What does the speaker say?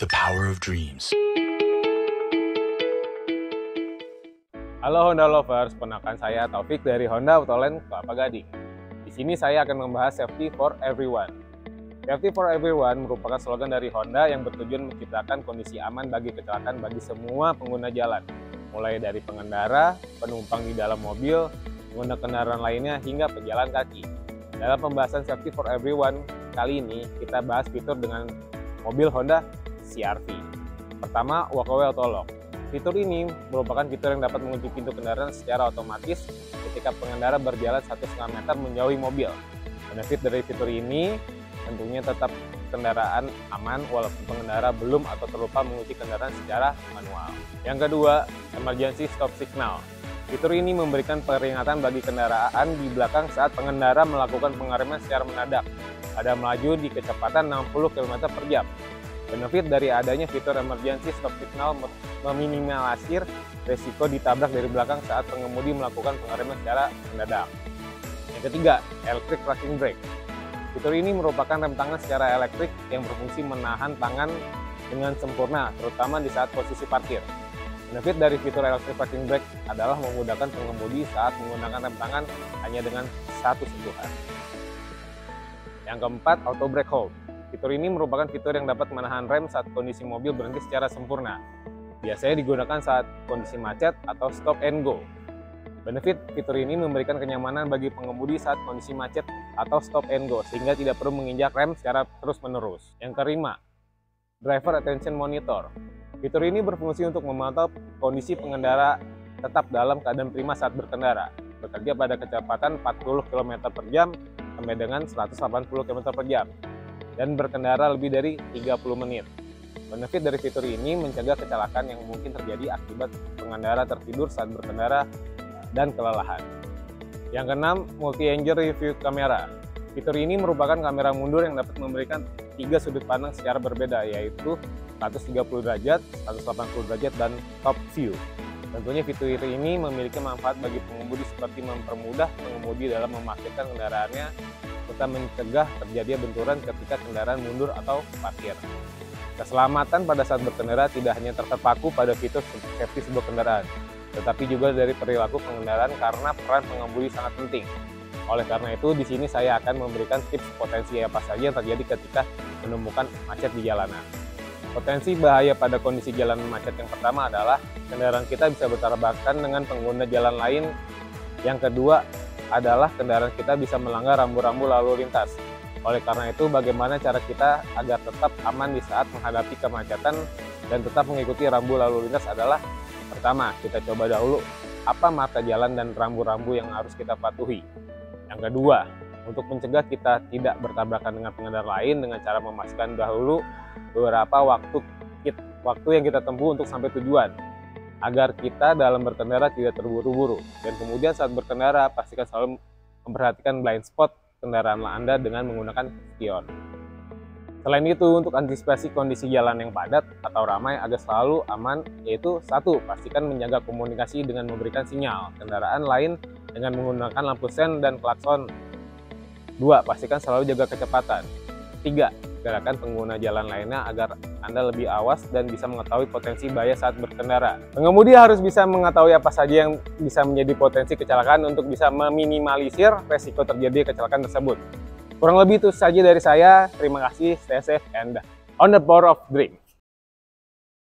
The power of dreams. Halo Honda Lovers, penakan saya Taufik dari Honda Autoland Kelapa Gading. Di sini saya akan membahas safety for everyone. Safety for everyone merupakan slogan dari Honda yang bertujuan menciptakan kondisi aman bagi kecelakaan bagi semua pengguna jalan, mulai dari pengendara, penumpang di dalam mobil, pengguna kendaraan lainnya, hingga pejalan kaki. Dalam pembahasan safety for everyone kali ini, kita bahas fitur dengan mobil Honda CR-V. Pertama, walkaway auto lock. Fitur ini merupakan fitur yang dapat mengunci pintu kendaraan secara otomatis ketika pengendara berjalan 1,5 meter menjauhi mobil. Benefit dari fitur ini tentunya tetap kendaraan aman walaupun pengendara belum atau terlupa mengunci kendaraan secara manual. Yang kedua, emergency stop signal. Fitur ini memberikan peringatan bagi kendaraan di belakang saat pengendara melakukan pengereman secara mendadak pada melaju di kecepatan 60 km per jam. Benefit dari adanya fitur emergency stop signal meminimalisir resiko ditabrak dari belakang saat pengemudi melakukan pengereman secara mendadak. Yang ketiga, electric parking brake. Fitur ini merupakan rem tangan secara elektrik yang berfungsi menahan tangan dengan sempurna, terutama di saat posisi parkir. Benefit dari fitur electric parking brake adalah memudahkan pengemudi saat menggunakan rem tangan hanya dengan satu sentuhan. Yang keempat, auto brake hold. Fitur ini merupakan fitur yang dapat menahan rem saat kondisi mobil berhenti secara sempurna. Biasanya digunakan saat kondisi macet atau stop and go. Benefit fitur ini memberikan kenyamanan bagi pengemudi saat kondisi macet atau stop and go, sehingga tidak perlu menginjak rem secara terus-menerus. Yang kelima, driver attention monitor. Fitur ini berfungsi untuk memantau kondisi pengendara tetap dalam keadaan prima saat berkendara, bekerja pada kecepatan 40 km per jam sampai dengan 180 km per jam, dan berkendara lebih dari 30 menit. Benefit dari fitur ini mencegah kecelakaan yang mungkin terjadi akibat pengendara tertidur saat berkendara dan kelelahan. Yang keenam, multi-angle review camera. Fitur ini merupakan kamera mundur yang dapat memberikan 3 sudut pandang secara berbeda, yaitu 130 derajat, 180 derajat, dan top view. Tentunya fitur ini memiliki manfaat bagi pengemudi seperti mempermudah pengemudi dalam memarkirkan kendaraannya serta mencegah terjadi benturan ketika kendaraan mundur atau parkir. Keselamatan pada saat berkendara tidak hanya terpaku pada fitur safety sebuah kendaraan, tetapi juga dari perilaku pengendaraan karena peran pengemudi sangat penting. Oleh karena itu, di sini saya akan memberikan tips potensi apa saja yang terjadi ketika menemukan macet di jalanan. Potensi bahaya pada kondisi jalan macet yang pertama adalah kendaraan kita bisa bertabrakan dengan pengguna jalan lain. Yang kedua adalah kendaraan kita bisa melanggar rambu-rambu lalu lintas. Oleh karena itu, bagaimana cara kita agar tetap aman di saat menghadapi kemacetan dan tetap mengikuti rambu lalu lintas adalah: pertama, kita coba dahulu apa marka jalan dan rambu-rambu yang harus kita patuhi. Yang kedua, untuk mencegah kita tidak bertabrakan dengan pengendara lain dengan cara memastikan dahulu beberapa waktu yang kita tempuh untuk sampai tujuan, agar kita dalam berkendara tidak terburu-buru. Dan kemudian saat berkendara, pastikan selalu memperhatikan blind spot kendaraan Anda dengan menggunakan spion. Selain itu, untuk antisipasi kondisi jalan yang padat atau ramai agar selalu aman, yaitu 1. Pastikan menjaga komunikasi dengan memberikan sinyal kendaraan lain dengan menggunakan lampu sen dan klakson. 2. Pastikan selalu jaga kecepatan. 3. Gerakan pengguna jalan lainnya agar Anda lebih awas dan bisa mengetahui potensi bahaya saat berkendara. Pengemudi harus bisa mengetahui apa saja yang bisa menjadi potensi kecelakaan untuk bisa meminimalisir resiko terjadi kecelakaan tersebut. Kurang lebih itu saja dari saya. Terima kasih, stay safe, and on the power of dream.